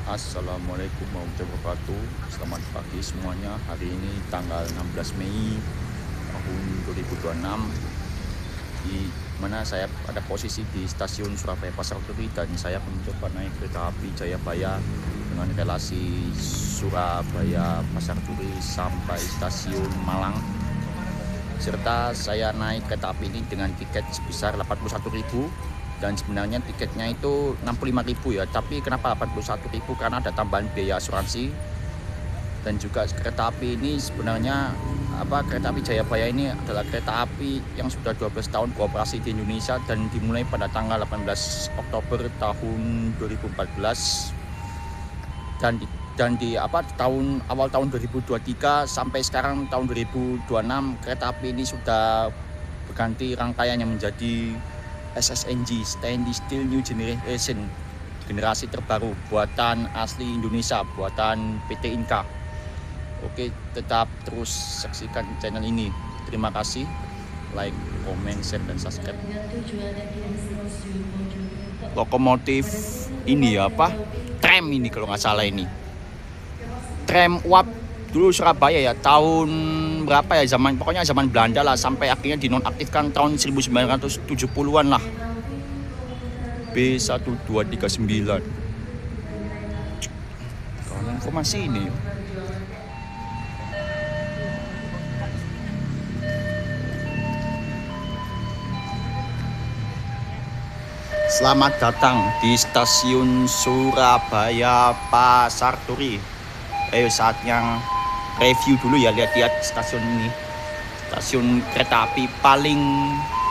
Assalamualaikum warahmatullahi wabarakatuh. Selamat pagi semuanya. Hari ini tanggal 16 Mei tahun 2026, di mana saya ada posisi di stasiun Surabaya Pasar Turi dan saya mencoba naik kereta api Jayabaya dengan relasi Surabaya Pasar Turi sampai stasiun Malang. Serta saya naik kereta api ini dengan tiket sebesar 81.000. Dan sebenarnya tiketnya itu 65.000 ya, tapi kenapa 81.000? Karena ada tambahan biaya asuransi. Dan juga kereta api ini sebenarnya kereta api Jayabaya ini adalah kereta api yang sudah 12 tahun beroperasi di Indonesia dan dimulai pada tanggal 18 Oktober tahun 2014 dan di awal tahun 2023 sampai sekarang tahun 2026 kereta api ini sudah berganti rangkaiannya menjadi SSNG, Standard Steel New Generation, generasi terbaru, buatan asli Indonesia, buatan PT Inka. Oke, tetap terus saksikan channel ini. Terima kasih, like, comment, share, dan subscribe. Lokomotif ini tram ini kalau nggak salah ini. Tram uap dulu Surabaya ya, tahun berapa ya, pokoknya zaman Belanda lah, sampai akhirnya dinonaktifkan tahun 1970-an lah. B1239. Kalau informasi ini selamat datang di stasiun Surabaya Pasar Turi. Ayo saatnya review dulu ya, lihat-lihat stasiun ini. Stasiun kereta api paling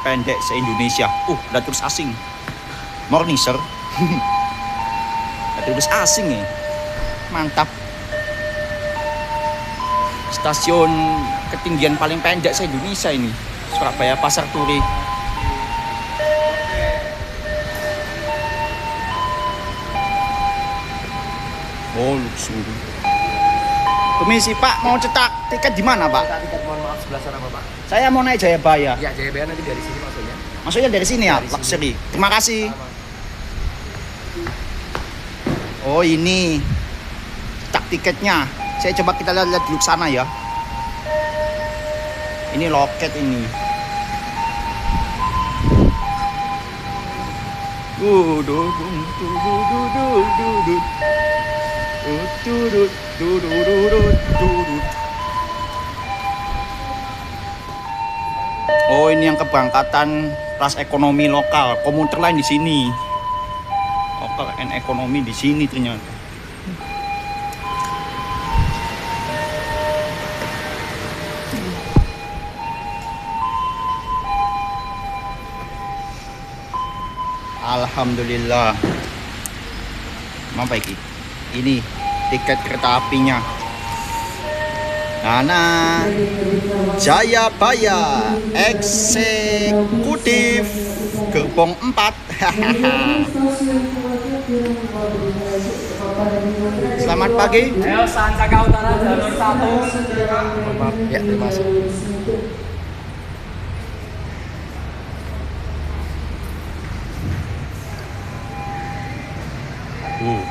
pendek se-Indonesia. Ada tulis asing. Morning sir. Ada tulis asing ya. Mantap. Stasiun ketinggian paling pendek se-Indonesia ini, Surabaya Pasar Turi. Luxury. Permisi Pak, mau cetak tiket di mana Pak? Cetak tiket, mohon maaf, sebelah sana Bapak. Saya mau naik Jayabaya. Ya, Jayabaya nanti dari sini maksudnya. Maksudnya dari sini ya, dari luxury. Terima kasih. Sama. Oh ini cetak tiketnya. Saya coba kita lihat dulu sana ya. Ini loket ini. Oh ini yang keberangkatan kelas ekonomi lokal, komuter lain di sini. Lokal and ekonomi di sini ternyata. Alhamdulillah. Apa ini tiket kereta apinya. Nana Jayabaya eksekutif gerbong 4. Selamat pagi. Ayo Sancaka Utara jalur 1. Ya, terima kasih.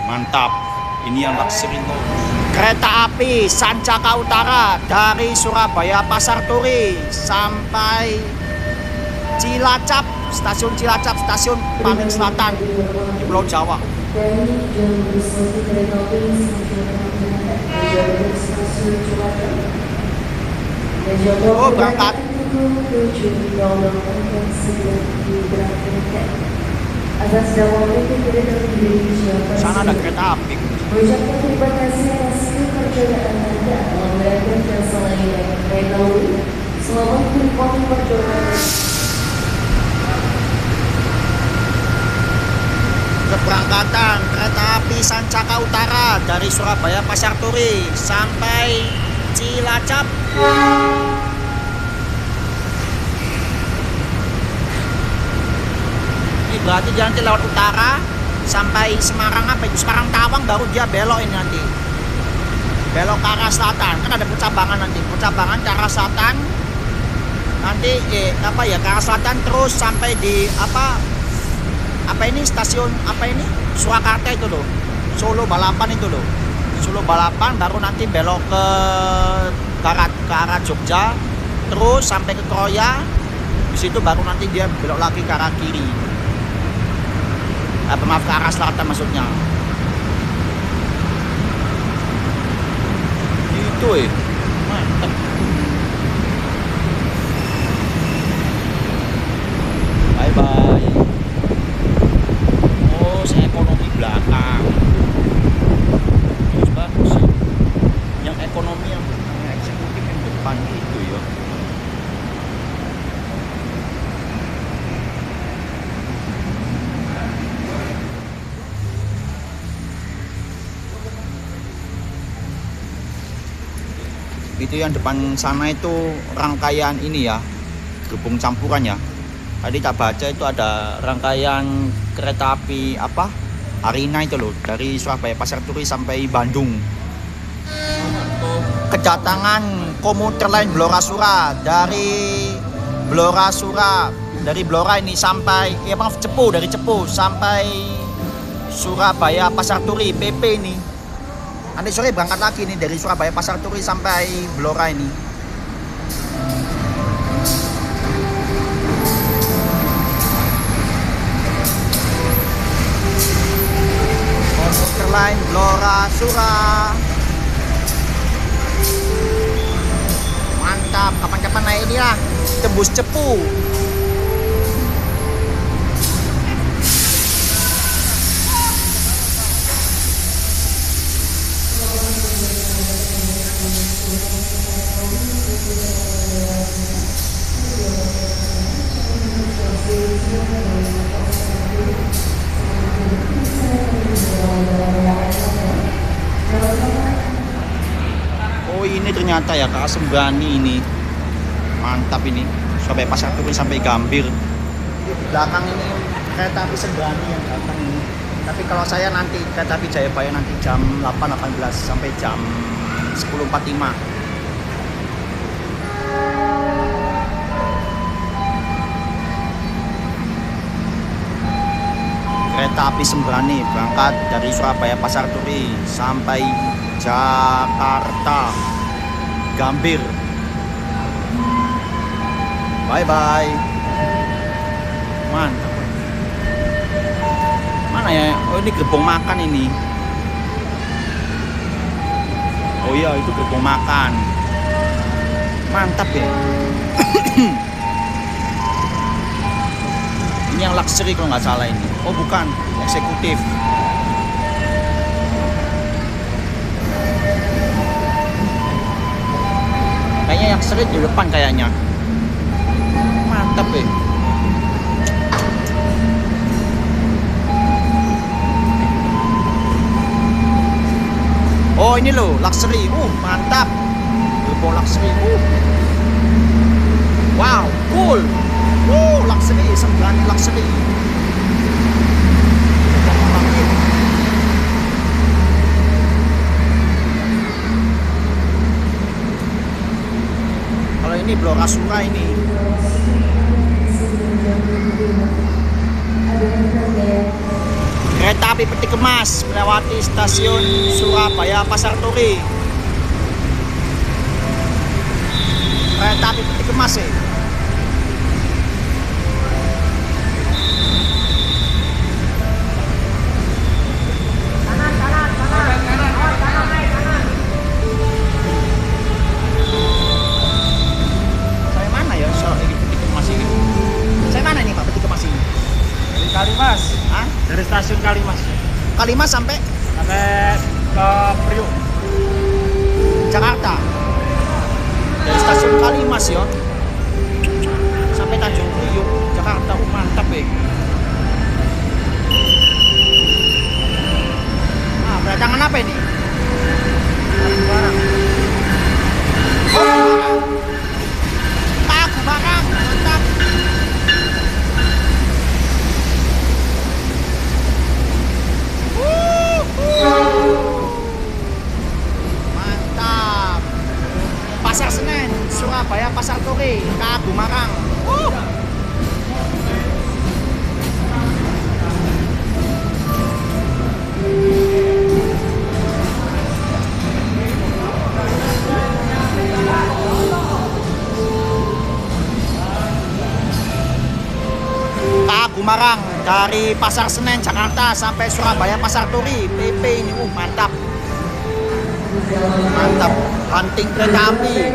Mantap. Ini yang luxury kereta api Sancaka Utara dari Surabaya Pasar Turi sampai Cilacap, stasiun Cilacap, stasiun paling selatan di Pulau Jawa. Oh, berangkat. Sana ada kereta api. Mengucapkan terima kasih atas kepercayaan Anda dalam merayakan jasa layanan kereta api. Selamat menikmati perjalanan. Keberangkatan kereta api Sancaka Utara dari Surabaya Pasar Turi sampai Cilacap. Ini berarti dia nanti lewat utara sampai Semarang, Semarang Tawang, baru dia belok ini nanti. Belok ke arah selatan, kan ada percabangan nanti. Percabangan ke arah selatan. Nanti ke arah selatan terus sampai di stasiun Surakarta itu loh. Solo Balapan itu loh. Solo Balapan baru nanti belok ke arah Jogja, terus sampai ke Kroya. Di situ baru nanti dia belok lagi ke arah kiri. Maaf, ke arah selatan maksudnya. Itu mantap. Bye bye. Oh, saya ekonomi belakang. Terus bagus sih. Yang ekonomi yang eksekutif yang depan itu ya. Itu yang depan sana itu rangkaian ini ya, gerbong campuran ya. Tadi tak baca itu ada rangkaian kereta api apa Arina itu loh, dari Surabaya Pasar Turi sampai Bandung. Kedatangan komuter lain Blora Sura dari Blora ini sampai Cepu, dari Cepu sampai Surabaya Pasar Turi PP ini. Nanti sore berangkat lagi nih dari Surabaya Pasar Turi sampai Blora ini. Komuter lain Blora Sura. Mantap, kapan-kapan naik ini lah, tembus Cepu. Oh, ini ternyata ya Kak Sembrani ini. Mantap ini. Surabaya Pasar Turi sampai Gambir. Di belakang ini kereta api Sembrani yang datang ini. Tapi kalau saya nanti kereta api Jayabaya nanti jam 8.18 sampai jam 10.45. Kereta api Sembrani berangkat dari Surabaya Pasar Turi sampai Jakarta Gambir. Bye bye. Mantap. Mana ya? Oh, ini gerbong makan ini. Oh iya, itu gerbong makan. Mantap ya. Ini yang luxury kalau nggak salah ini. Oh bukan, eksekutif. Kayaknya yang seri di depan kayaknya. Mantap ya. Oh ini loh, luxury. Mantap. Gerbong luxury. Wow, cool. Luxury, Sembrani luxury. Kalau ini Blora Sura ini. Kereta api Peti Kemas melewati stasiun Surabaya Pasar Turi. Kereta api Peti Kemas ya. Kalimas. Hah? Dari stasiun Kalimas. Kalimas sampai ke Priok, Jakarta. Dari stasiun Kalimas ya sampai Tanjung Priok, Jakarta. Mantap ya. Kedatangan apa ini? barang. Paku barang. Mantap. Mantap. Pasar Senen, Surabaya Pasar Turi, Kagu Marang. dari Pasar Senen Jakarta sampai Surabaya Pasar Turi PP ini mantap. Mantap, hunting kereta api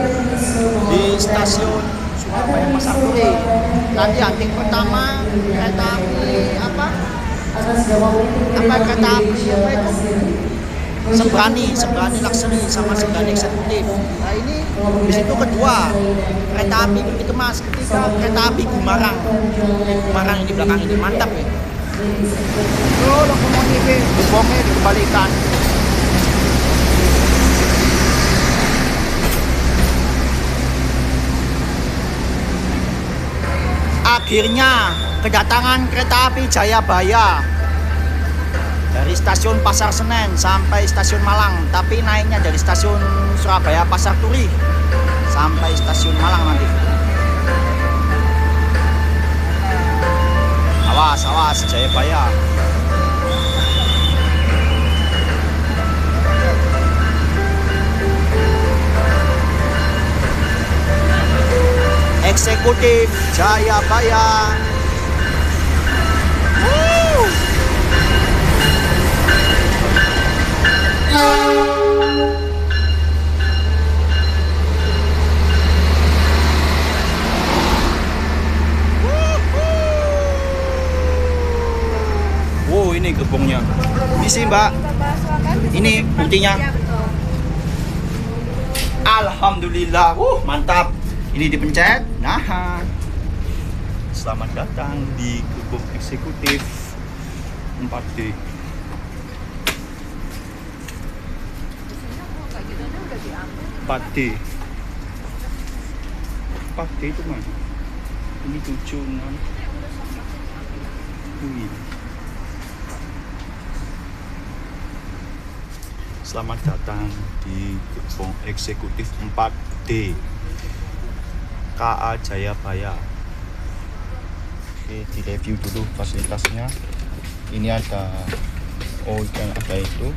di stasiun Surabaya Pasar Turi. Tadi hunting pertama kereta api apa kereta api apa itu Sembrani Laksmi sama Sembrani Eksekutif. Nah ini di situ kedua kereta api begitu mas. Ketiga kereta api Gumarang yang di belakang ini mantap ya. Oh lokomotifnya gerbongnya dikembalikan. Akhirnya kedatangan kereta api Jayabaya dari stasiun Pasar Senen sampai stasiun Malang, tapi naiknya dari stasiun Surabaya Pasar Turi sampai stasiun Malang nanti. Awas Jayabaya. Eksekutif Jayabaya. Wow, ini gerbongnya. Ini sih mbak, ini buktinya. Alhamdulillah, mantap. Ini dipencet, nah. Selamat datang di gerbong eksekutif 4D. Empat D itu mana? Ini 7, 6. Ini. Selamat datang di gerbong eksekutif 4D KA Jayabaya. Oke, di review dulu fasilitasnya. Ini ada ada itu.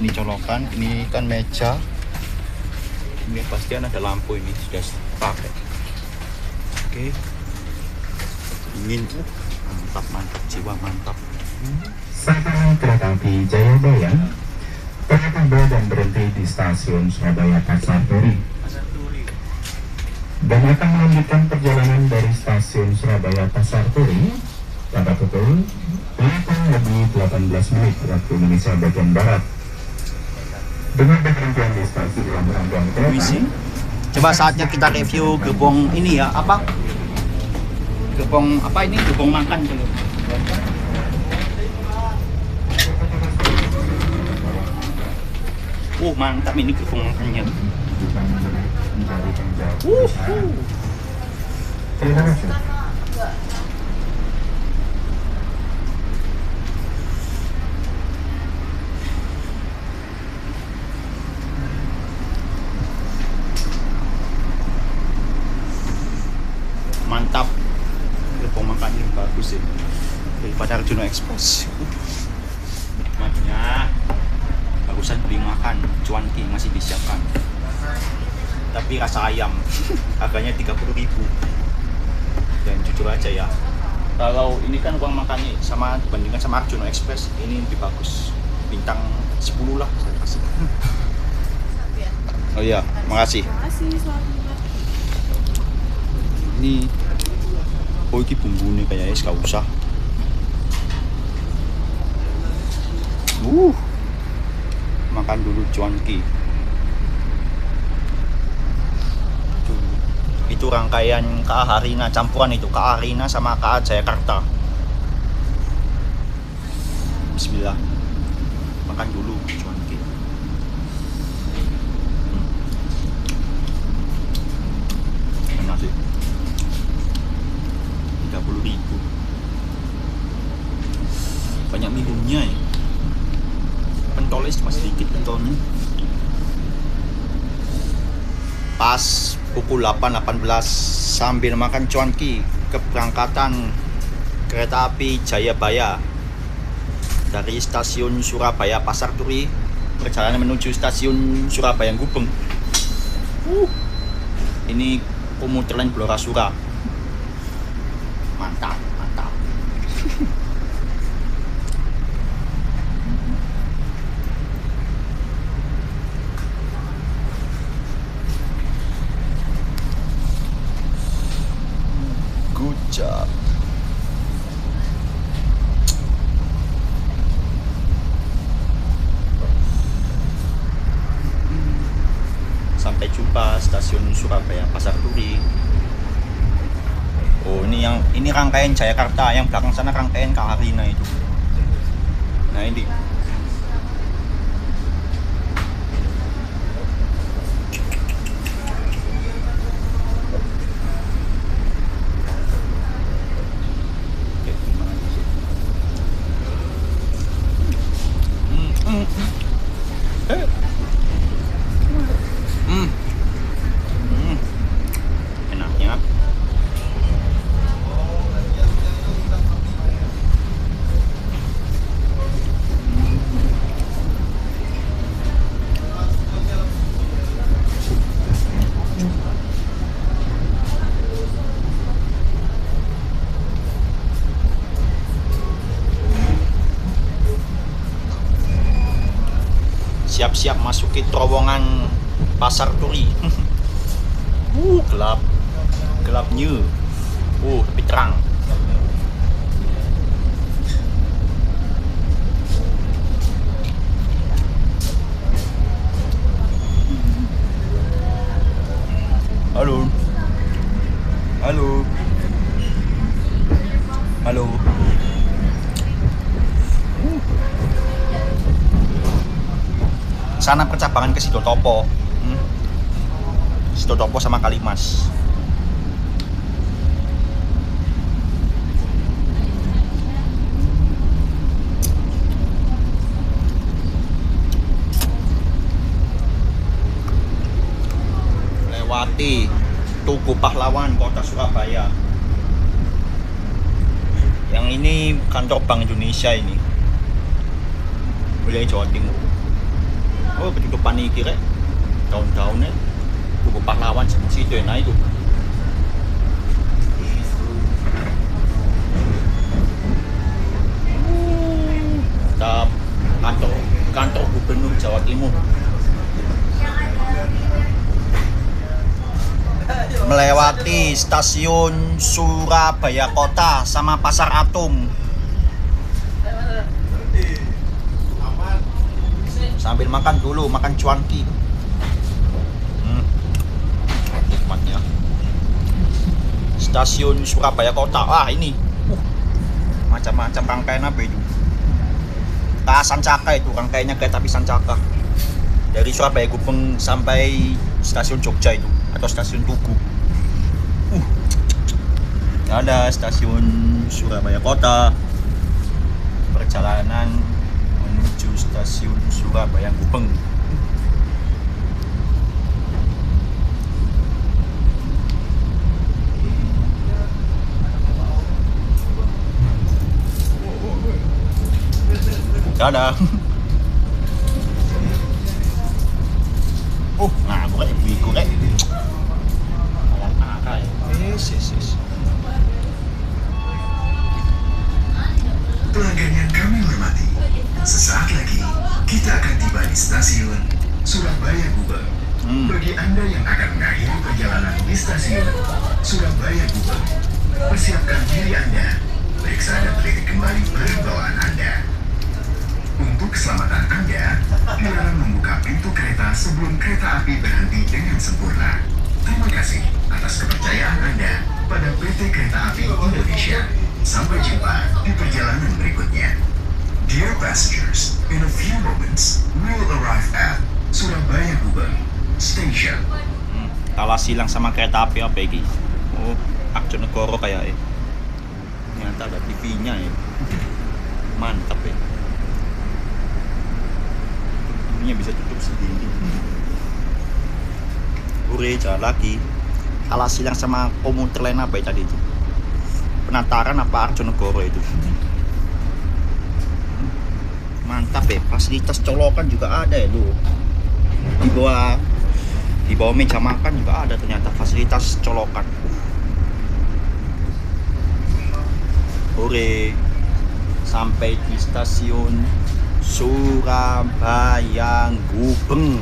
Ini colokan, ini kan meja. Ini pastian ada lampu, ini sudah pakai. Oke. Ingin mantap, jiwa mantap. Saat kereta api Jayabaya telah tiba dan berhenti di stasiun Surabaya Pasar Turi dan akan melanjutkan perjalanan dari stasiun Surabaya Pasar Turi pada pukul 8:18 waktu Indonesia bagian Barat. Dengan berhentian di stasiun rangkaian kereta. Coba saatnya kita review gerbong ini ya, apa? Gerbong apa ini? Gerbong makan dulu. Mantap ini gerbong makannya. Terima kasih. Mantap, gerbong makannya bagus ini daripada Arjuna Express. Nikmatnya barusan beli makan cuanki masih disiapkan, tapi rasa ayam harganya 30.000. Dan jujur aja ya, kalau ini kan uang makannya sama dibandingkan sama Arjuna Express, ini lebih bagus, bintang 10 lah saya kasih. Oh iya, makasih. Ini ini bumbunya kayaknya gak usah. Makan dulu cuanki. Itu rangkaian KA Harina, campuran itu KA Harina sama KA Jayakarta. Bismillah. Makan dulu cuanki. Enak sih. 30.000. Banyak minumnya ya. Pentolnya cuma sedikit pentolnya. Pas pukul 8.18 sambil makan cuanki, keberangkatan kereta api Jayabaya dari stasiun Surabaya Pasar Turi perjalanan menuju stasiun Surabaya Gubeng. Ini komuter lain Blora Sura. Mantap, mantap. Good job. Sampai jumpa stasiun Surabaya Pasar Turi. Oh, ini rangkaian Jayakarta, yang belakang sana rangkaian Kaharina itu. Nah, ini. Oke, gimana sih? Enaknya. Siap-siap masuki terowongan Pasar Turi. Gelap. Gelapnya. Tapi terang. Halo. Halo. Halo. Sana percabangan ke Sidotopo. Sidotopo sama Kalimas. Lewati Tugu Pahlawan Kota Surabaya. Yang ini kantor Bank Indonesia ini. Wilayah Jawa Timur. Oh, begitu panik kira tahun-tahunnya Tugu Pahlawan situ yang naik itu. Kantor Gubernur Jawa Timur. Melewati stasiun Surabaya Kota sama Pasar Atom. Sambil makan dulu, makan cuanki. Nikmatnya. Stasiun Surabaya Kota. Ini. Macam-macam rangkaian apa itu? Sancaka itu, rangkaiannya kereta api Sancaka. Dari Surabaya Gubeng sampai stasiun Jogja itu, atau stasiun Tugu. Ada stasiun Surabaya Kota. Perjalanan menuju stasiun Surabaya Gubeng. Dadah. Nah, gue ibu rek. Yes. Pelanggan yang kami hormati, sesaat lagi kita akan tiba di stasiun Surabaya Gubeng. Bagi Anda yang akan mengakhiri perjalanan di stasiun Surabaya Gubeng, persiapkan diri Anda, periksa dan teliti kembali barang bawaan Anda. Untuk keselamatan Anda, dilarang membuka pintu kereta sebelum kereta api berhenti dengan sempurna. Terima kasih atas kepercayaan Anda pada PT Kereta Api Indonesia. Sampai jumpa di perjalanan berikutnya. Dear passengers, in a few moments, we will arrive at Surabaya Gubeng Station. Kalah silang sama kereta api apa ini? Akjonegoro kayak ternyata ada TV-nya ya. Mantap ya. TV-nya bisa tutup sendiri. Jalan lagi. Kalah silang sama komuter lain apa ya tadi itu? Penataran apa Akjonegoro itu? Mantap ya, fasilitas colokan juga ada ya tuh. Di bawah meja makan juga ada ternyata fasilitas colokan. Sore sampai di stasiun Surabaya Gubeng.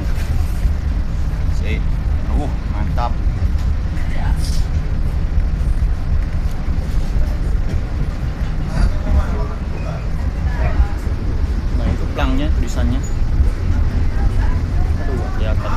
Mantap. Nah itu plangnya, tulisannya. Aduh, kelihatan.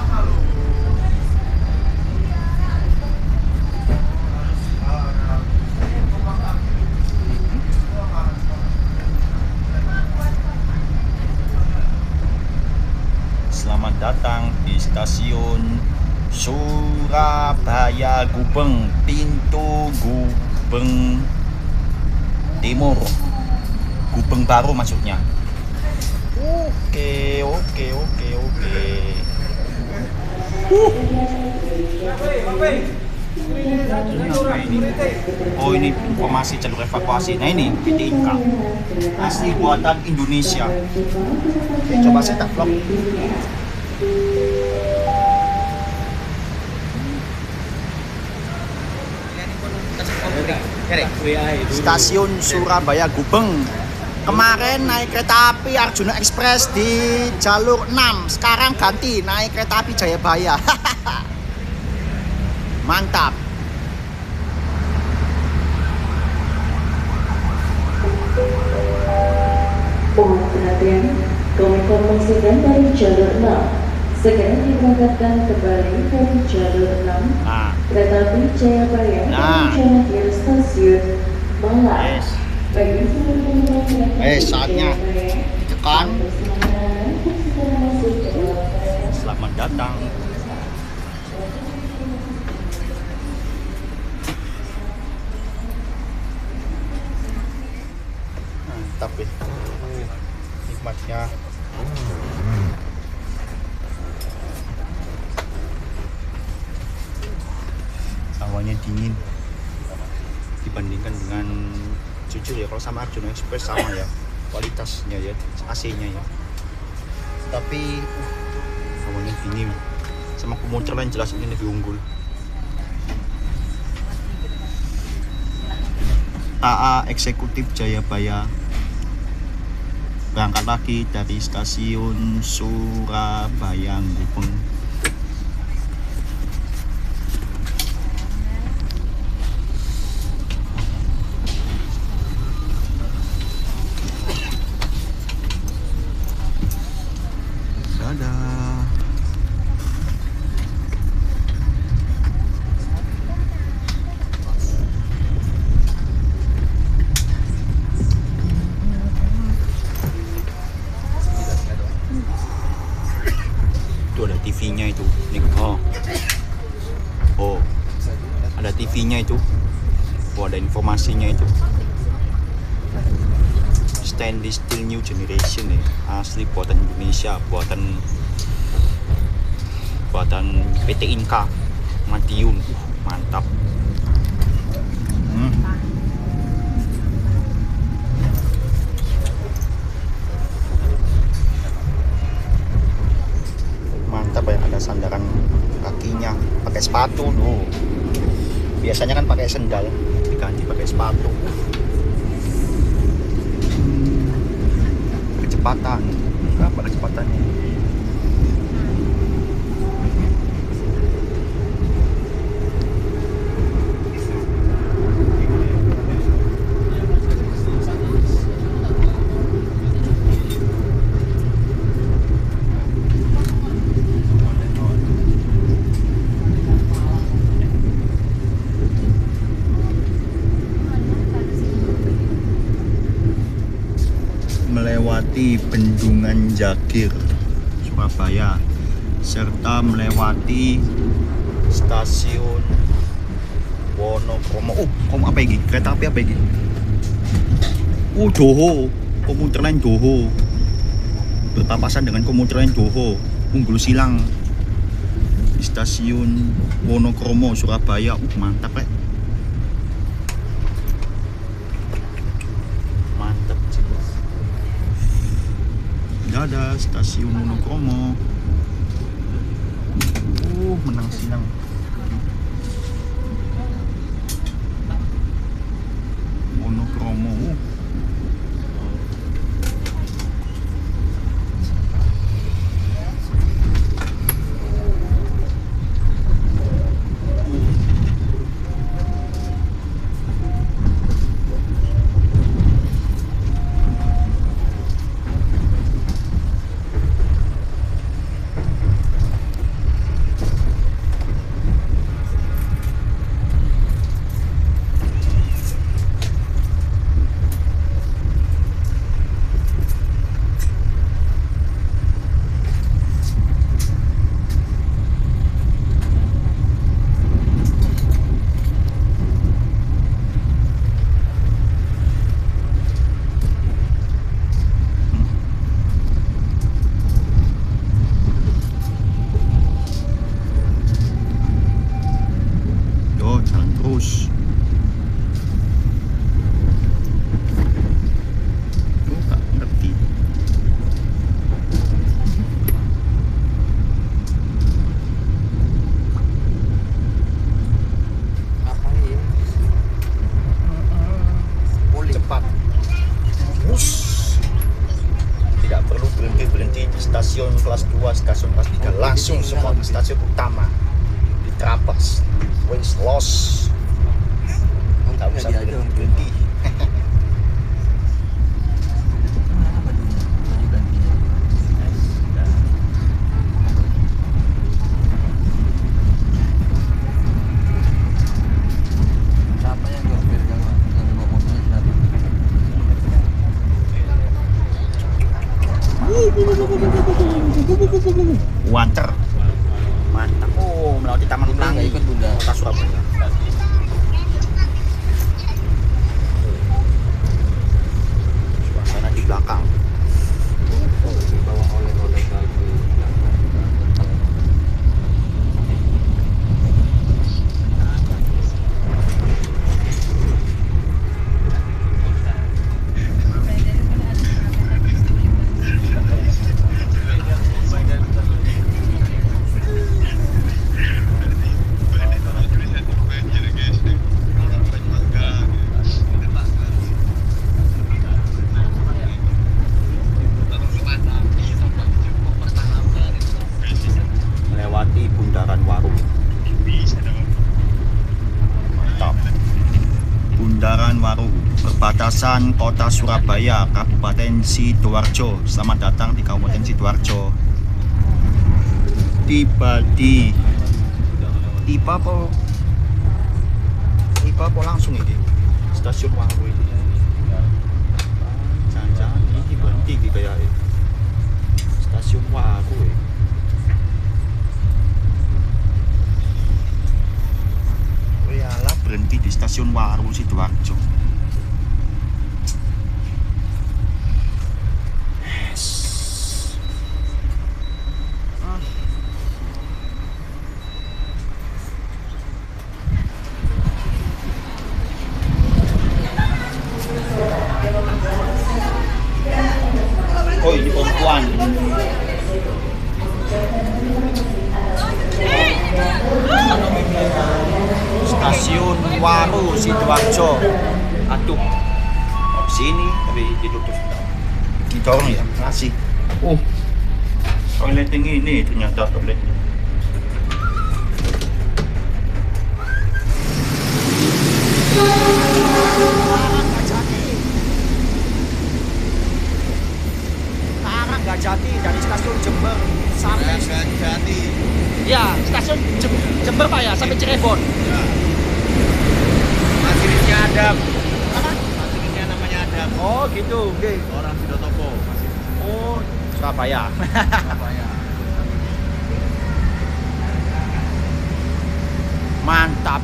Selamat datang di stasiun Surabaya Gubeng, pintu Gubeng Timur, Gubeng Baru maksudnya. Oke. Oh ini informasi jalur evakuasi. Nah ini PT Inka, asli buatan Indonesia. Oke, coba saya tak vlog. Stasiun Surabaya Gubeng. Kemarin naik kereta api Arjuna Express di jalur 6. Sekarang ganti naik kereta api Jayabaya. Mantap. Mohon perhatian, kami informasikan dari jalur 6 segera diberangkatkan kembali dari jalur 6 kereta api Jayabaya tujuan akhir stasiun Malang. Bagi seluruh penumpang kereta api Saatnya Jayabaya, tekan. bersemangat untuk segera masuk ke dalam kereta. Selamat datang. Mantap ya. Nikmatnya. Hawanya dingin dibandingkan dengan, jujur ya, kalau sama Arjuna Express sama ya kualitasnya ya, AC-nya ya, tapi hawanya dingin. Sama komuter lain jelas ini lebih unggul. TA Eksekutif Jayabaya berangkat lagi dari stasiun Surabaya Gubeng. Dadah. Itu ada TV-nya itu. Oh, ada TV-nya itu. Oh, ada informasinya itu. Stainless Steel New Generation ya, asli buatan Indonesia, buatan PT Inka Madiun. Mantap. Mantap ya, ada sandaran kakinya, pakai sepatu loh. Biasanya kan pakai sendal, diganti pakai sepatu. Kecepatan, berapa kecepatannya? Melewati Bendungan Jagir, Surabaya, serta melewati stasiun Wonokromo. Apa ini? Kereta api apa ini? Doho, komuter lain Doho, berpapasan dengan komuter lain Doho, Unggul Silang di stasiun Wonokromo, Surabaya. Mantap ya. Ada stasiun Wonokromo. Menang silang. Wonokromo. Kromo. Terus nggak ngerti. Ngapain? Cepat. Bus. Tidak perlu berhenti di stasiun kelas 2, stasiun kelas 3, langsung semua ke stasiun utama. Diterabas. Waste loss. Nggak usah berhenti. Siapa yang nyopir yang bawa mobilnya Wanter. Mantap. Oh, melewati Taman Bunda Pelangi. nggak ikut, Bunda. Kota Surabaya. Suasana di belakang. bawa oleh-oleh lagi. Melewati Bundaran Waru. Mantap. Bundaran Waru, perbatasan Kota Surabaya, Kabupaten Sidoarjo. Selamat datang di Kabupaten Sidoarjo. Tiba di Tiba apa langsung ini stasiun Waru ini. Jangan-jangan ini berhenti kayak stasiun Waru ya. Iyalah berhenti di stasiun Waru Sidoarjo. Oh, ini perempuan. Stasiun Waru Sidoarjo. Aduh, sini tapi ditutup. Didorong ya, masih. Toilet yang ini ternyata toilet. Jadi dari stasiun Jember sampai Jati. Ya, stasiun Jember Pak ya, sampai Cirebon. Ya. Masinisnya Adam. Apa? Masinisnya namanya Adam. Oh, gitu. Oke. Orang Sidotopo. Oh, Surabaya. Surabaya. Mantap.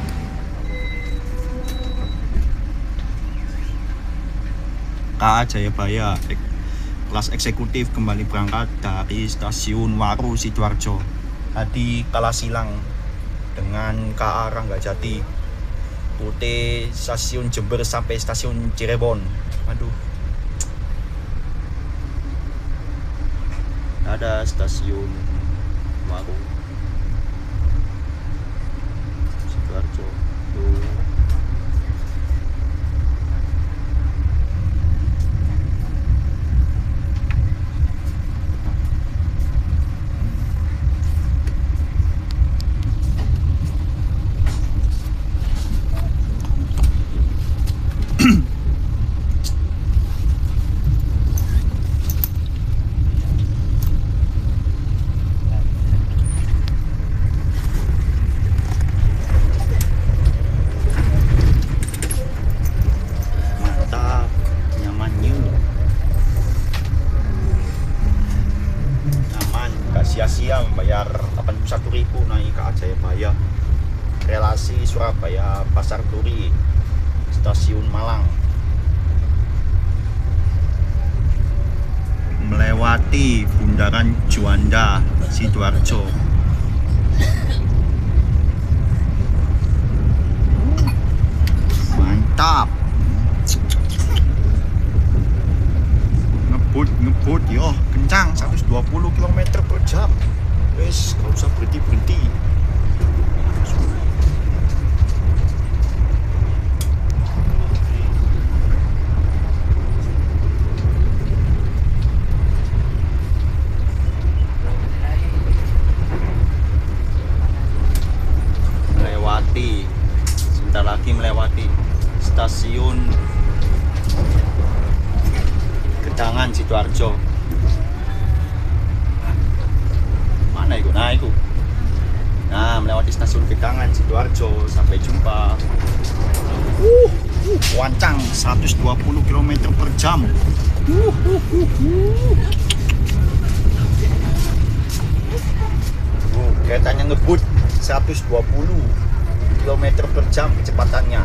KA Jayabaya, kelas eksekutif kembali berangkat dari stasiun Waru Sidoarjo. Tadi kalah silang dengan KA Ranggajati. Rute stasiun Jember sampai stasiun Cirebon. Aduh. Ada stasiun Waru Sidoarjo. Tuh. sia-sia membayar 81.000 naik ke Jayabaya. Relasi Surabaya Pasar Turi, Stasiun Malang. Melewati Bundaran Juanda, Sidoarjo. Mantap. Ngebut yo, kencang 120 km per jam. Wes, gak usah berhenti. Sebentar lagi melewati Stasiun Gedangan Sidoarjo. Mana itu? Nah itu. Nah, melewati Stasiun Gedangan Sidoarjo. Sampai jumpa. Wancang 120 km per jam. Keretanya ngebut 120 km per jam kecepatannya.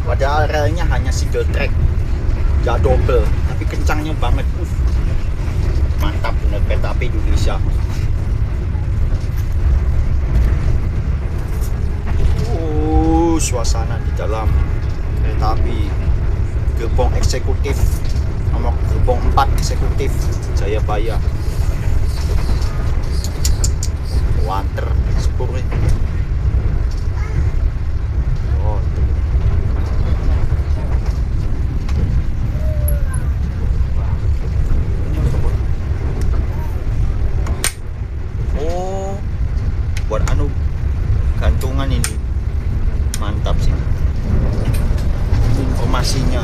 Padahal relnya hanya single track, gak double, tapi kencangnya banget. Mantap bener kereta api Indonesia. Suasana di dalam kereta api gerbong eksekutif nomor gerbong 4 eksekutif Jayabaya. Wanter sepuluh. Oh, buat gantungan ini mantap sih informasinya.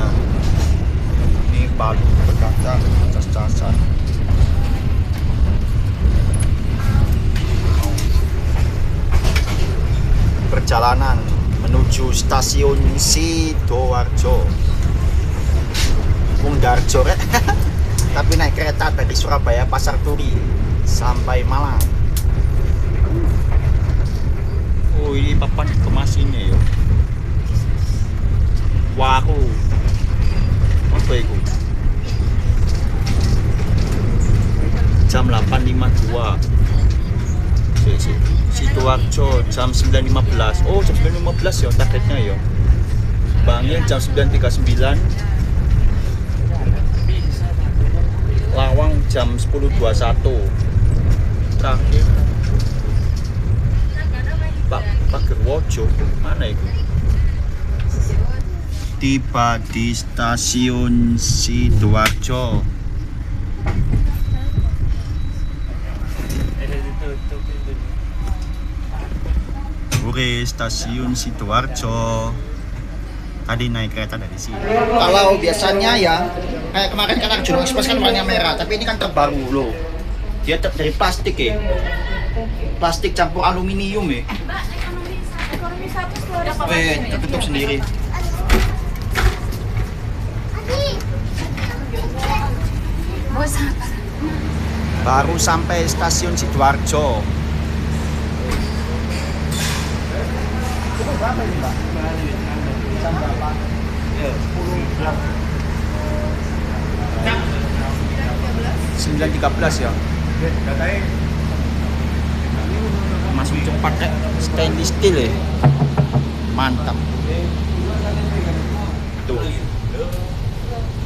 Ini palu berkaca cas-casan. Perjalanan menuju Stasiun Sidoarjo, Darjo tapi naik kereta dari Surabaya Pasar Turi sampai Malang. Oh, ini papan informasinya ya. Waku apa itu? Jam 8.52 Sidoarjo jam 9.15. Oh, jam 9.15 ya targetnya ya. Bangil jam 9.39. Lawang jam 10.21. Terakhir Pak Gerwojo mana itu? Tiba di Stasiun Sidoarjo. Stasiun Sidoarjo. Tadi naik kereta dari sini. Kalau biasanya ya kayak kemarin kan Arjuna Express kan warnanya merah, tapi ini kan terbaru loh. Dia dari plastik ya. Plastik campur aluminium ya. Tertutup sendiri. Baru sampai Stasiun Sidoarjo. Berapa ini, Mbak? Jam berapa? 9.13 ya. Masuk cepat kayak stainless steel ya. Mantap. Tuh.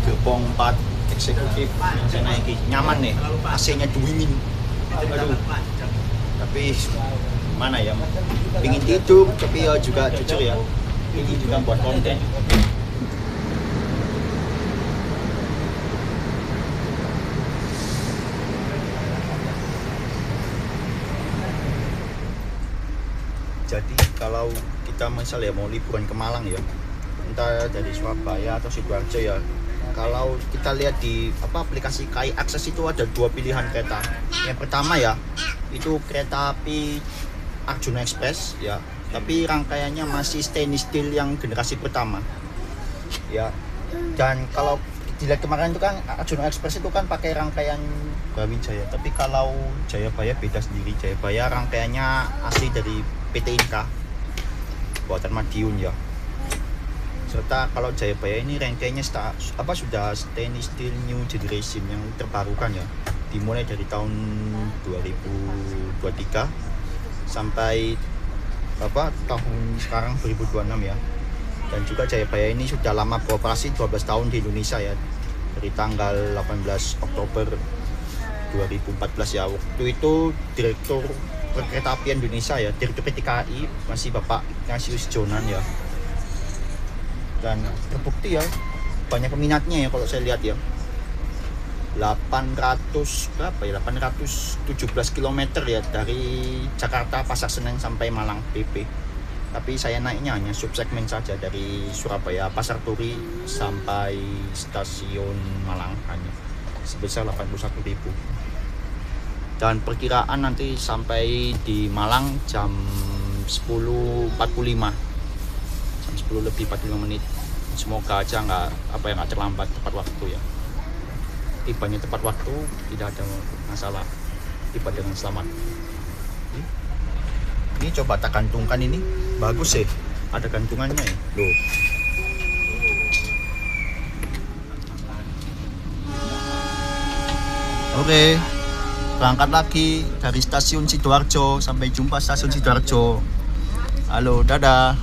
Gerbong 4 eksekutif yang saya naiki. Nyaman nih. AC-nya dingin. Aduh. Tapi mana ya, pingin tidur tapi ya juga jujur ya, ini juga buat konten. Jadi kalau kita misalnya mau liburan ke Malang ya, entah dari Surabaya atau Sidoarjo ya, kalau kita lihat di aplikasi KAI Akses itu ada dua pilihan kereta. Yang pertama ya itu kereta api Arjuna Express ya, tapi rangkaiannya masih stainless steel yang generasi pertama ya. Dan kalau dilihat kemarin itu kan Arjuna Express itu kan pakai rangkaian Brawijaya, tapi kalau Jayabaya beda sendiri. Jayabaya rangkaiannya asli dari PT Inka buatan Madiun ya. Serta kalau Jayabaya ini rangkaiannya sudah stainless steel new generation yang terbarukan ya, dimulai dari tahun 2023 sampai tahun sekarang 2026 ya. Dan juga Jayabaya ini sudah lama beroperasi 12 tahun di Indonesia ya, dari tanggal 18 Oktober 2014 ya. Waktu itu Direktur Perkeretaapian Indonesia ya, Direktur PT KAI masih Bapak Ignatius Jonan ya. Dan terbukti ya, banyak peminatnya ya kalau saya lihat ya. 817 km ya dari Jakarta Pasar Senen sampai Malang PP. Tapi saya naiknya hanya subsegmen saja dari Surabaya Pasar Turi sampai stasiun Malang hanya sebesar 81.000. Dan perkiraan nanti sampai di Malang jam 10.45. Jam 10 lebih 45 menit. Semoga aja nggak terlambat tepat waktu ya. Tibanya tepat waktu, tidak ada masalah, tiba dengan selamat. Ini coba tak gantungkan ini, bagus sih, ada gantungannya ya, loh. Oke, berangkat lagi dari stasiun Sidoarjo. Sampai jumpa stasiun Sidoarjo. Halo, dadah.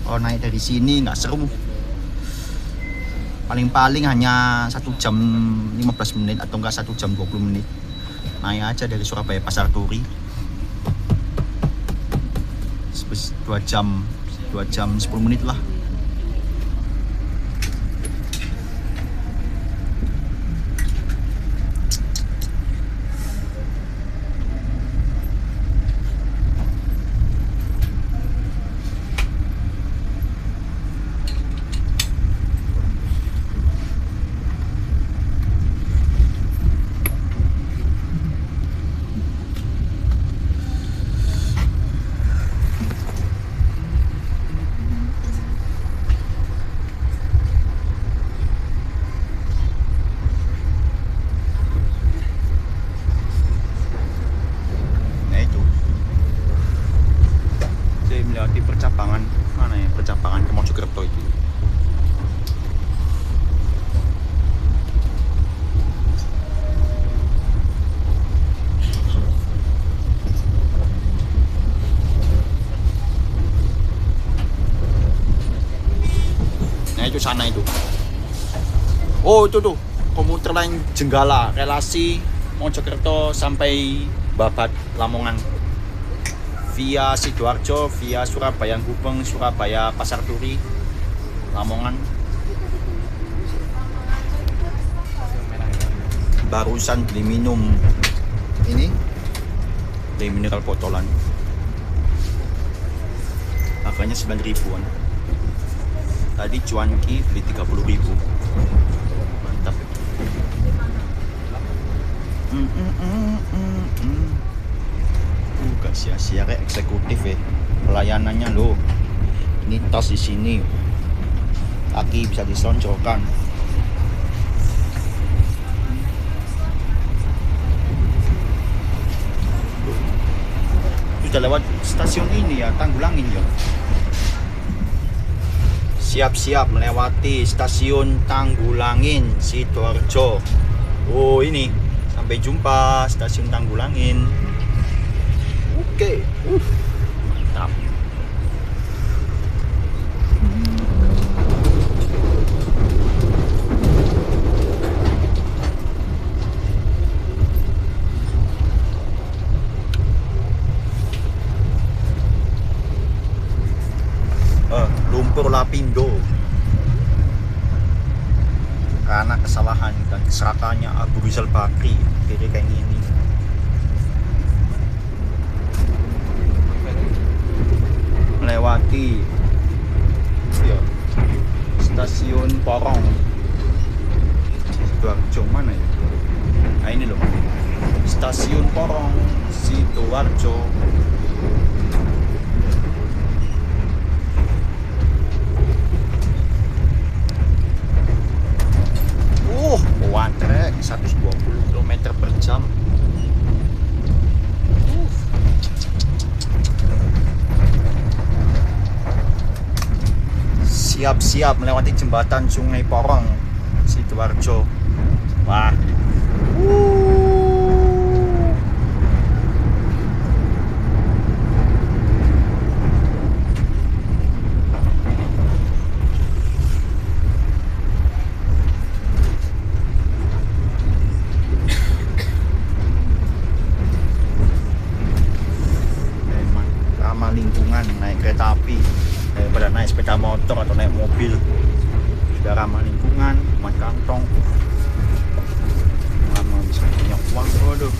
Oh, naik dari sini nggak seru. Paling-paling hanya 1 jam 15 menit atau enggak 1 jam 20 menit. Naik aja dari Surabaya Pasar Turi. 2 jam 10 menit lah. Di percabangan mana ya, percabangan ke Mojokerto itu. Nah itu sana itu. Oh itu tuh komuter lain Jenggala, relasi Mojokerto sampai Babat Lamongan. Via Sidoarjo, via Surabaya Gubeng, Surabaya Pasar Turi, Lamongan. Barusan beli minum ini, beli mineral botolan. Harganya 9.000-an. Tadi cuanki beli 30.000. Mantap. Gak sia-sia kayak eksekutif ya pelayanannya loh. Ini tas di sini, kaki bisa diselonjokan. Sudah lewat stasiun ini ya, Tanggulangin ya. Siap-siap melewati stasiun Tanggulangin Sidoarjo. Oh ini, sampai jumpa stasiun Tanggulangin. Oke, mantap. Lumpur Lapindo. Karena kesalahan dan keserakahannya Abu Rizal Bakri, jadi kayak gini. Melewati ya, stasiun Porong Sidoarjo mana ya? Nah ini loh, stasiun Porong Sidoarjo. siap melewati jembatan Sungai Porong, Sidoarjo. Wah. Memang ramah lingkungan naik kereta api daripada naik sepeda motor atau naik mobil. Sudah ramah lingkungan, hemat kantong. Lama bisa punya uang, waduh.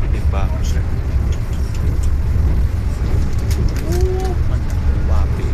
Ini bagus ya. Wapi.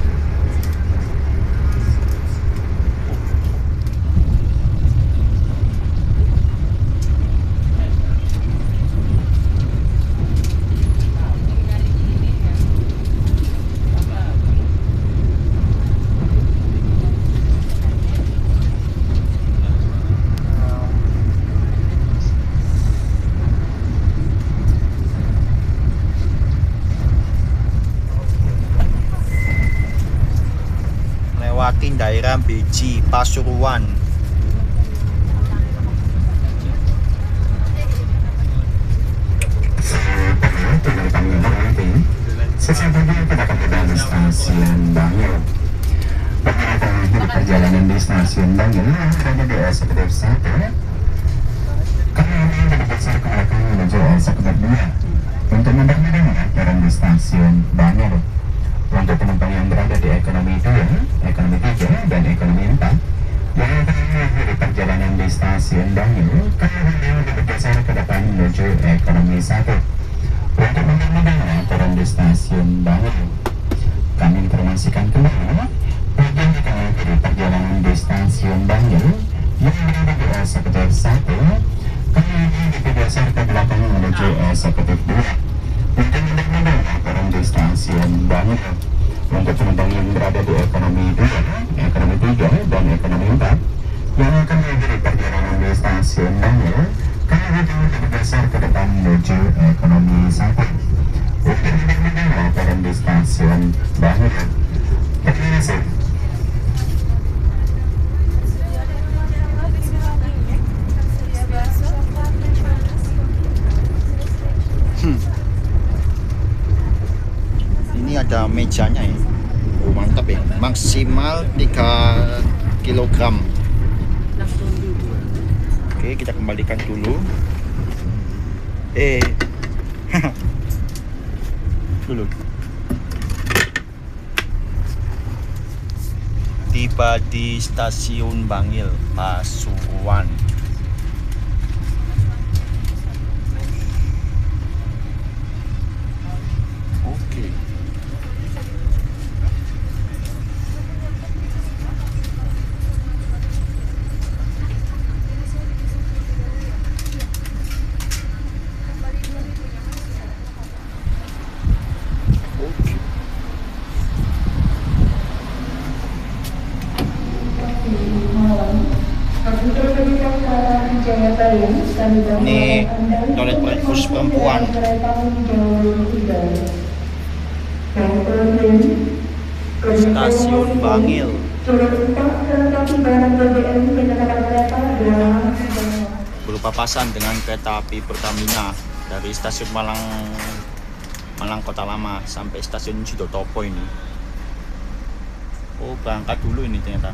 Lewatin daerah Beji, Pasuruan. Sesampainya pada kebetulan stasiun Bangil. Perjalanan di perjalanan di stasiun Bangil berada di eksekutif 1. Kemudian bergeser ke belakang menuju eksekutif 2 untuk mempermudah turun di stasiun Bangil. Untuk penumpang yang berada di ekonomi 2, ekonomi 3, dan ekonomi 4 yang akan mengakhiri perjalanan di stasiun Bangil, kemudian bergeser ke depan menuju ekonomi 1. Untuk mempermudah turun di stasiun Bangil, kami informasikan kembali bagian yang mengakhiri perjalanan di stasiun Bangil yang berada di eksekutif 1, kemudian bergeser ke belakang menuju eksekutif 2 untuk mempermudah turun di stasiun Bangil. Untuk penumpang yang berada di ekonomi 2, ekonomi 3, dan ekonomi 4 yang akan mengakhiri perjalanan di stasiun Bangil, kemudian bergeser ke depan menuju ekonomi 1 untuk mempermudah turun di stasiun Bangil. Terima kasih. Ini ada mejanya ya. Oh, mantap ya. Maksimal 3 kg. Oke, kita kembalikan dulu. Dulu. Tiba di stasiun Bangil, Pasuruan. Oke. Ini toilet khusus perempuan. Stasiun Bangil. Berpapasan dengan kereta api Pertamina dari stasiun Malang Kota Lama sampai stasiun Sidotopo ini. Oh, berangkat dulu ini ternyata.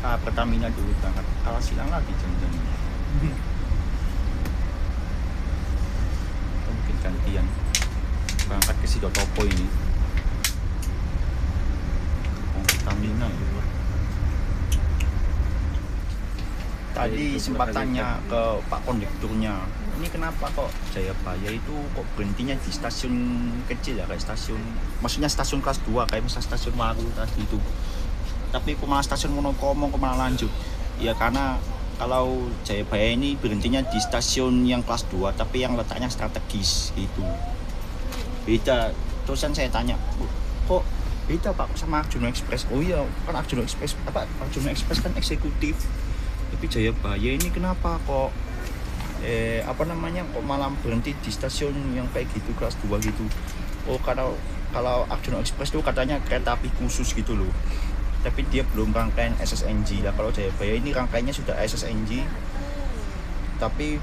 Pertamina dulu berangkat. Kalah silang lagi jam-jam ini. Atau mungkin gantian berangkat ke Sidotopo ini. Oh, Pertamina ya. Tadi sempat tanya ke Pak Kondekturnya, ini kenapa kok Jayabaya itu kok berhentinya di stasiun kecil ya, kayak stasiun, maksudnya stasiun kelas 2 kayak misalnya stasiun Waru tadi itu, tapi kok malah stasiun Wonokomo kok malah lanjut. Ya karena kalau Jayabaya ini berhentinya di stasiun yang kelas 2 tapi yang letaknya strategis gitu. Beda. Terusan saya tanya, kok beda Pak sama Arjuna Express? Oh iya, kan Arjuna Express kan eksekutif. Tapi Jayabaya ini kenapa kok kok malah berhenti di stasiun yang kayak gitu kelas 2 gitu? Oh, kalau Arjuna Express itu katanya kereta api khusus gitu loh. Tapi dia belum rangkaian SSNG. Lah kalau Jayabaya ini rangkaiannya sudah SSNG. Tapi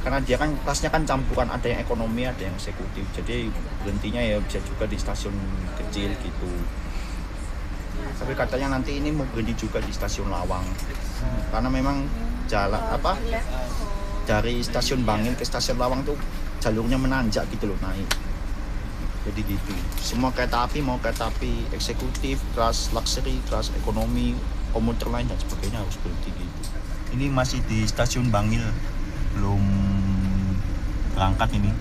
karena dia kan kelasnya kan campuran, ada yang ekonomi, ada yang eksekutif. Jadi berhentinya ya bisa juga di stasiun kecil gitu. Tapi katanya nanti ini mau berhenti juga di stasiun Lawang. Karena memang jalan dari stasiun Bangil ke stasiun Lawang tuh jalurnya menanjak gitu loh, naik. Jadi gitu, semua kereta api, mau kereta api eksekutif, kelas luxury, kelas ekonomi, komuter lain dan sebagainya harus berhenti gitu. Ini masih di stasiun Bangil, belum berangkat ini.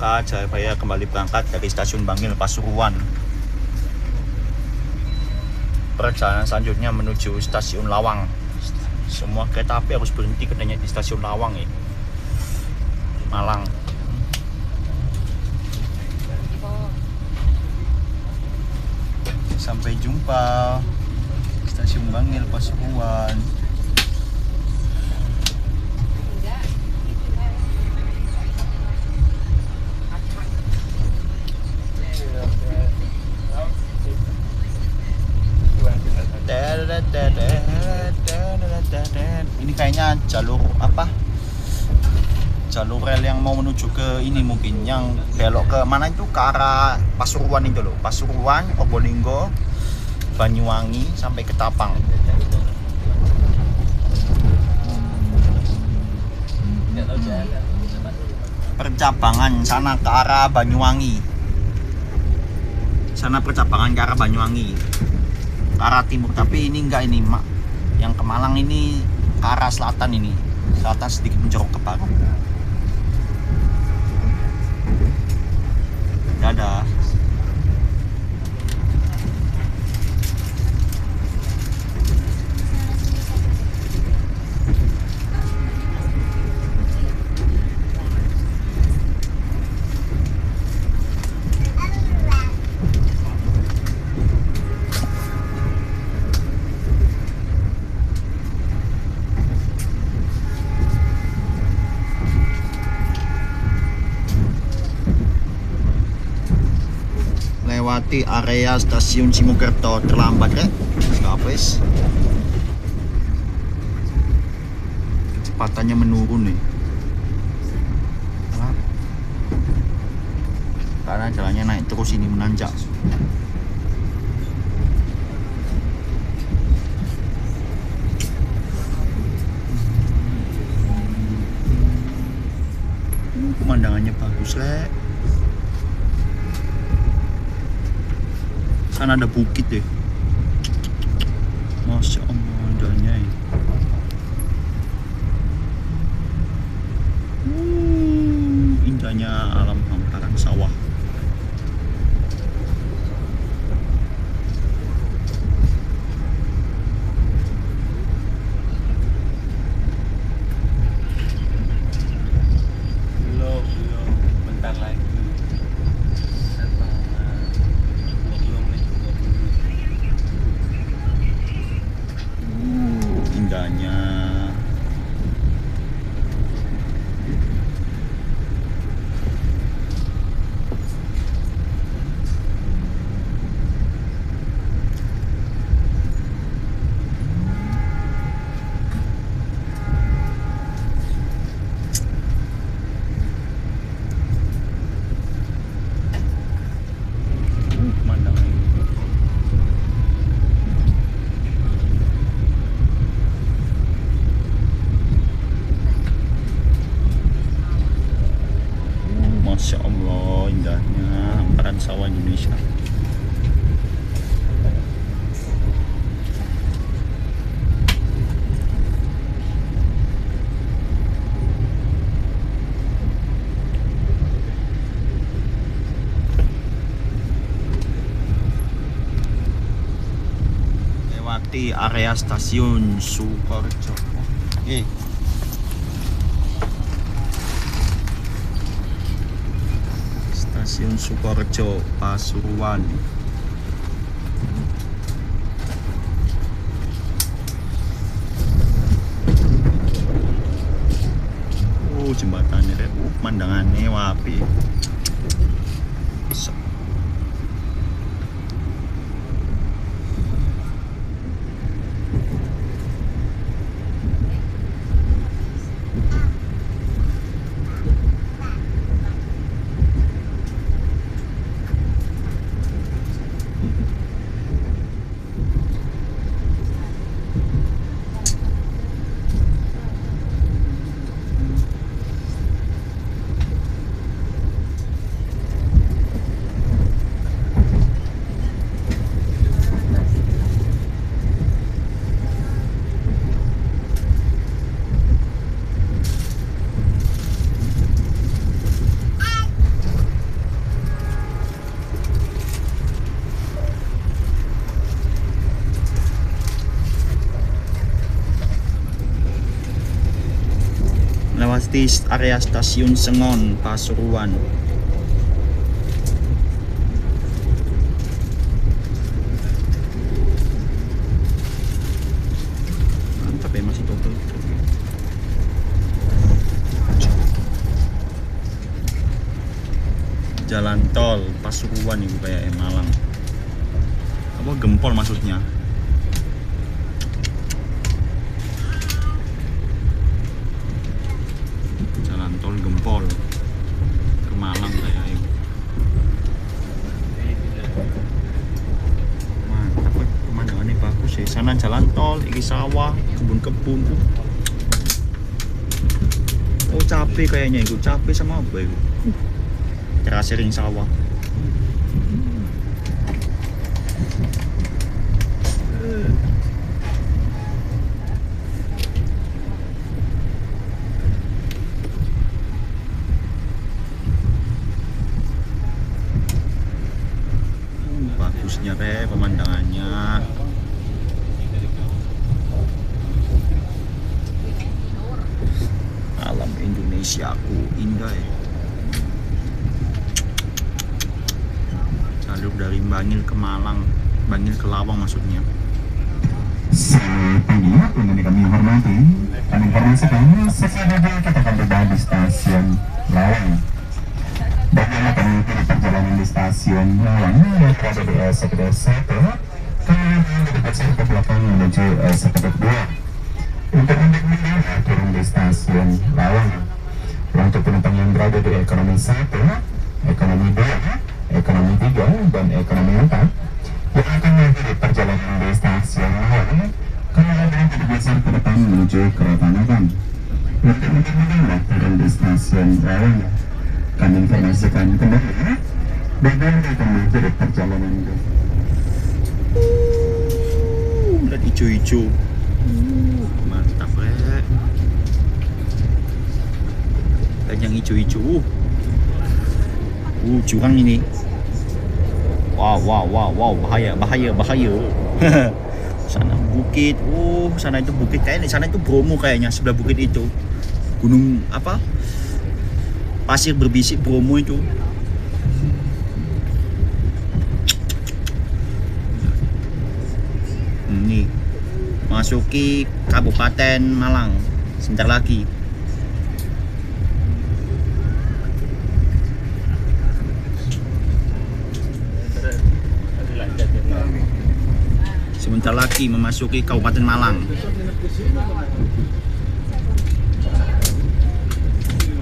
Jayabaya kembali berangkat dari stasiun Bangil Pasuruan. Perjalanan selanjutnya menuju stasiun Lawang. Semua kereta api harus berhenti katanya di stasiun Lawang ya. Malang. Sampai jumpa stasiun Bangil Pasuruan. Ini kayaknya jalur apa? Jalur rel yang mau menuju ke ini mungkin, yang belok ke mana itu, ke arah Pasuruan itu loh. Pasuruan, Probolinggo, Banyuwangi sampai ke Tapang. Percabangan sana ke arah Banyuwangi. Sana percabangan ke arah Banyuwangi. Ke arah timur, tapi ini enggak, ini Mak. Yang ke Malang ini ke arah selatan ini. Selatan sedikit menjorok ke barat. Dadah. Lewati area stasiun Simokerto, terlambat kan? Skapes. Kecepatannya menurun nih. Karena jalannya naik terus, ini menanjak. Pemandangannya bagus, Lek. Kan ada bukit deh. Masya Allah, indahnya ya. Indahnya alam hamparan sawah. Belum, bentar lagi. Indahnya. Pemandangan. area stasiun Sukorejo. Oke. Stasiun Sukorejo, Pasuruan. Jembatannya deh, pemandangannya wapi. Melewati area stasiun Sengon, Pasuruan. Mantap ya, masih double. Jalan tol Pasuruan ibu kayak Malang. Apa Gempol maksudnya? Tol Gempol ke Malang kayak itu. Mantap, pemandangannya bagus ya. Sana jalan tol, ini sawah, kebun-kebun. Oh capek kayaknya itu, capek sama apa itu? Terasa ring sawah. Bagusnya pemandangannya. Alam Indonesiaku indah ya. Jalur dari Bangil ke Malang, Bangil ke Lawang maksudnya. Selamat pagi, penghuni kami hormati. Kami informasikan sesudah kita akan berada di stasiun Lawang. Bagaimana mengikuti perjalanan di stasiun Lawang yang berada di Eksekutif 1, kemudian di dekat ke belakang menuju Eksekutif 2. Untuk anda turun di stasiun Lawang. Untuk penumpang yang berada di ekonomi 1, ekonomi 2, ekonomi 3, dan ekonomi 4 yang akan mengikuti perjalanan di stasiun Lawang, kemudian bergeser ke depan menuju Kereta Magang. Untuk anda turun di stasiun Lawang, kami informasikan kembali bagaimana akan mengikuti perjalanan itu. Lihat hijau-hijau. Mantap rek. Lihat yang hijau-hijau. Jurang ini. Wow, bahaya. Sana bukit. Sana itu bukit kayaknya. Sana itu Bromo kayaknya, sebelah bukit itu. Gunung apa? Pasir berbisik Bromo itu. Nih, masuki Kabupaten Malang sebentar lagi. Sebentar lagi memasuki Kabupaten Malang.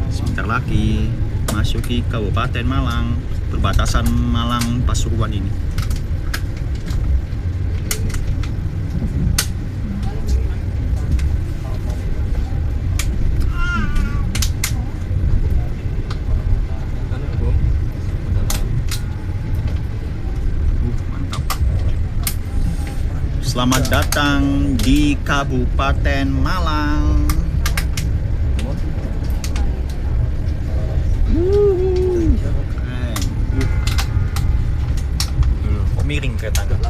Sebentar lagi masuki Kabupaten Malang, perbatasan Malang Pasuruan ini. Mantap. Selamat datang di Kabupaten Malang. Kok miring keretanya?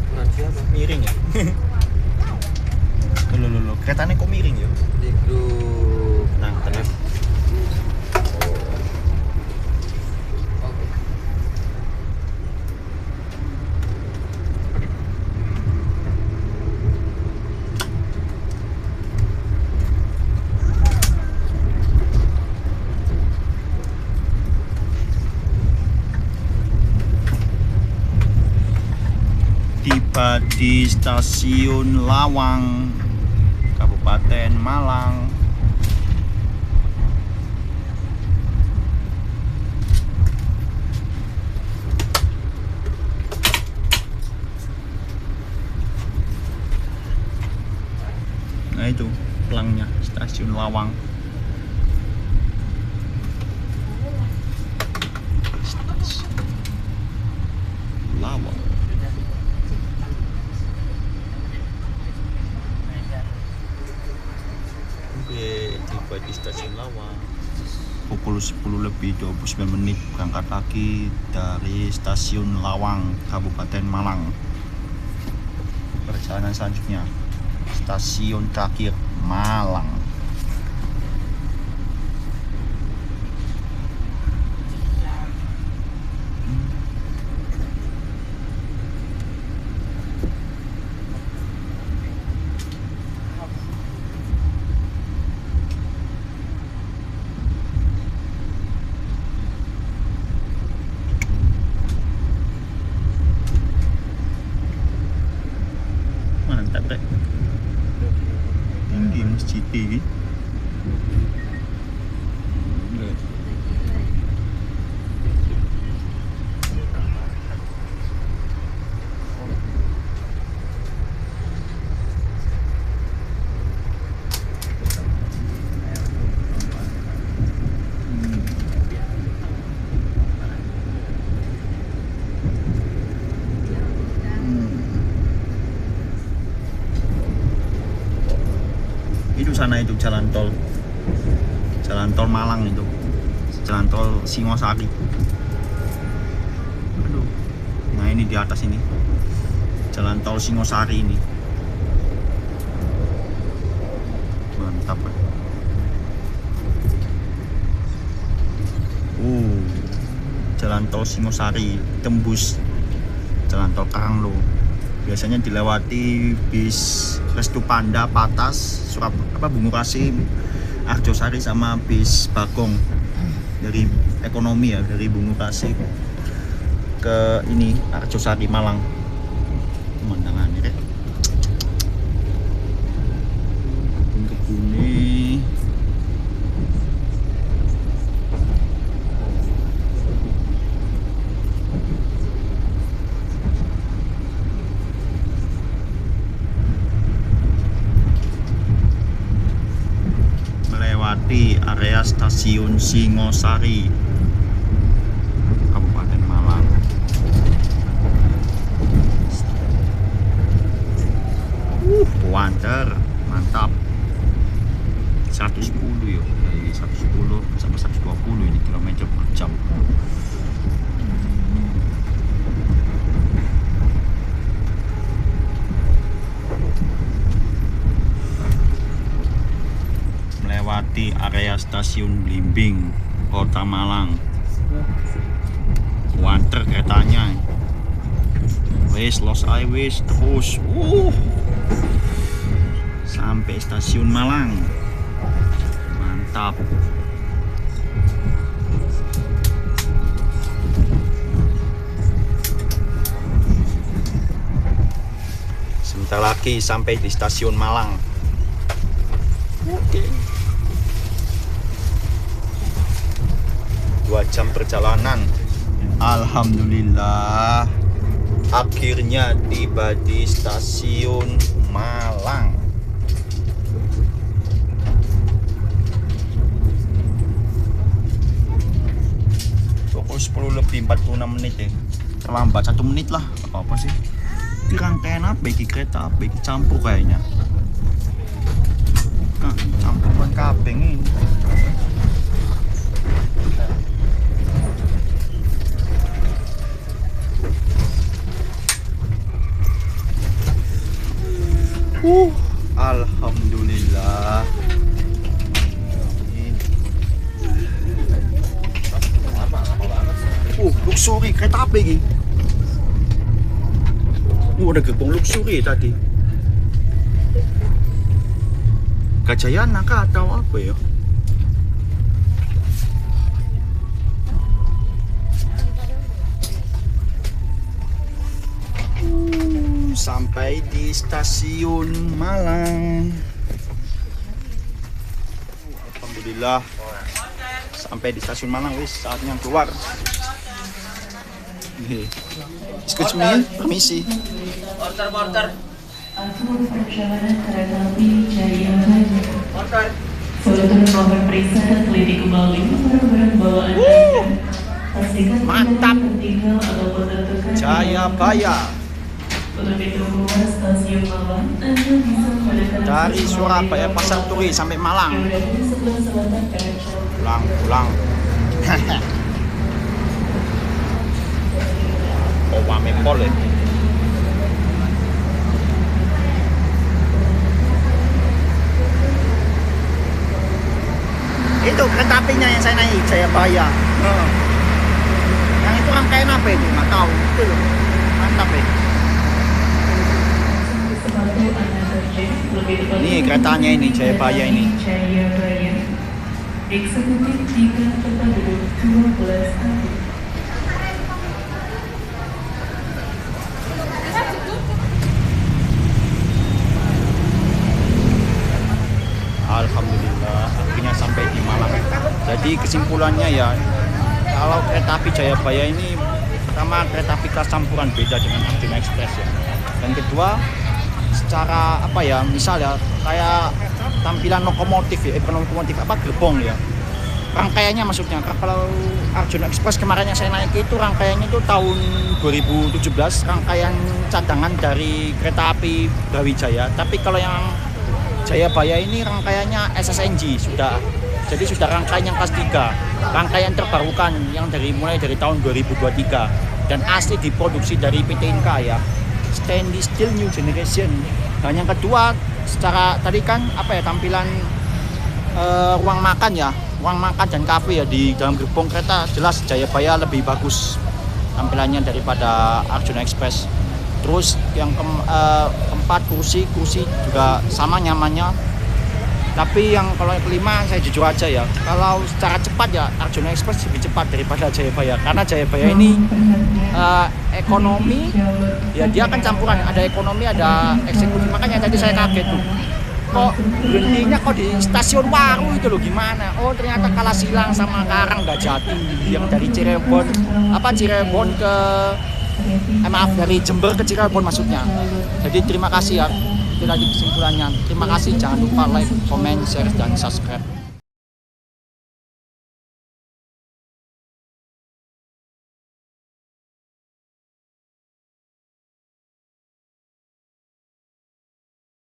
Miring ya? Keretanya kok miring ya? Di grup. Nah, tenang. Oke. Tiba di stasiun Lawang, Kabupaten Malang. Nah itu pelangnya stasiun Lawang. Stasiun Lawang. Oke, tiba di stasiun Lawang. Pukul 10:29 berangkat lagi dari stasiun Lawang, Kabupaten Malang. Perjalanan selanjutnya stasiun terakhir Malang. Mantap deh. Tinggi masjid ini. Itu sana itu jalan tol Malang itu, jalan tol Singosari. Aduh, nah ini di atas ini jalan tol Singosari ini, mantap. Jalan tol Singosari tembus jalan tol Karanglo. Biasanya dilewati bis Restu Panda, Patas, Bungurasi, Arjosari sama bis Bagong dari ekonomi ya, dari Bungurasi ke ini Arjosari Malang. Pemandangannya deh. Kebun ini. Melewati area stasiun Singosari, Kabupaten Malang. Wanter, mantap. 110 yuk, dari 110 sampai 120 ini kilometer per jam. Melewati area stasiun Blimbing, Kota Malang. Wanter keretanya. Wes Los Highways terus. Sampai stasiun Malang. Mantap. Sebentar lagi sampai di stasiun Malang. Oke. 2 jam perjalanan. Alhamdulillah akhirnya tiba di stasiun Malang. Pukul 10:46 ya. Terlambat 1 menit lah. Apa sih? Di rangkaian apa? Bagi kereta apa? Campur kayaknya. Nah, campuran kabeng ini. Alhamdulillah. Luxury kereta api ini. Ada gerbong luxury tadi. Gajayana kah atau apa ya? Sampai di stasiun Malang. Alhamdulillah. Sampai di stasiun Malang, wis saatnya keluar. Excuse me, permisi. Porter. Atur perjalanan kereta api Jayabaya. Seluruh mohon periksa dan teliti kembali barang-barang bawaan Anda. Pastikan Mantap. tertinggal ataupun tentukan Jayabaya. Untuk itu keluar stasiun Malang, Anda bisa menggunakan Dari Surabaya Pasar Turi sampai Malang. yang berada di sebelah selatan kanan jalan. Pulang. Oh, wame pol ya. Itu kereta apinya yang saya naik, Jayabaya. Yang itu rangkaian apa itu? Nggak tahu. Itu loh. Mantap ya. Sepatu Anda terjun, lebih tepat Ini keretanya ini, Jayabaya ini. Jayabaya. Eksekutif 3 tempat duduk 12A. Alhamdulillah akhirnya sampai di Malang. Jadi kesimpulannya ya, kalau kereta api Jayabaya ini pertama kereta api kelas campuran, beda dengan Arjuna Express ya. Dan kedua secara apa ya, misalnya kayak tampilan lokomotif ya, bukan lokomotif apa, gerbong ya. Rangkaiannya maksudnya, kalau Arjuna Express kemarin yang saya naik itu rangkaiannya itu tahun 2017, rangkaian cadangan dari kereta api Brawijaya. Tapi kalau yang Jayabaya ini rangkaiannya SSNG sudah. Jadi sudah rangkaian yang kelas 3. Rangkaian terbarukan yang mulai dari tahun 2023 dan asli diproduksi dari PT Inka ya. Stainless Steel New Generation. Dan yang kedua, secara tadi kan apa ya, tampilan ruang makan ya, ruang makan dan kafe ya di dalam gerbong kereta, jelas Jayabaya lebih bagus tampilannya daripada Arjuna Express. Terus yang keempat, kursi juga sama nyamannya. Tapi yang kalau yang kelima, saya jujur aja ya, kalau secara cepat ya Arjuna Express lebih cepat daripada Jayabaya, karena Jayabaya ini ekonomi ya, dia kan campuran, ada ekonomi ada eksekutif. Makanya tadi saya kaget tuh, kok berhentinya kok di stasiun Waru itu loh, gimana? Oh ternyata kalah silang sama Karanggajati yang dari Cirebon ke dari Jember ke Cirebon maksudnya. Jadi terima kasih ya, itu tadi kesimpulannya. Terima kasih, jangan lupa like, comment, share, dan subscribe.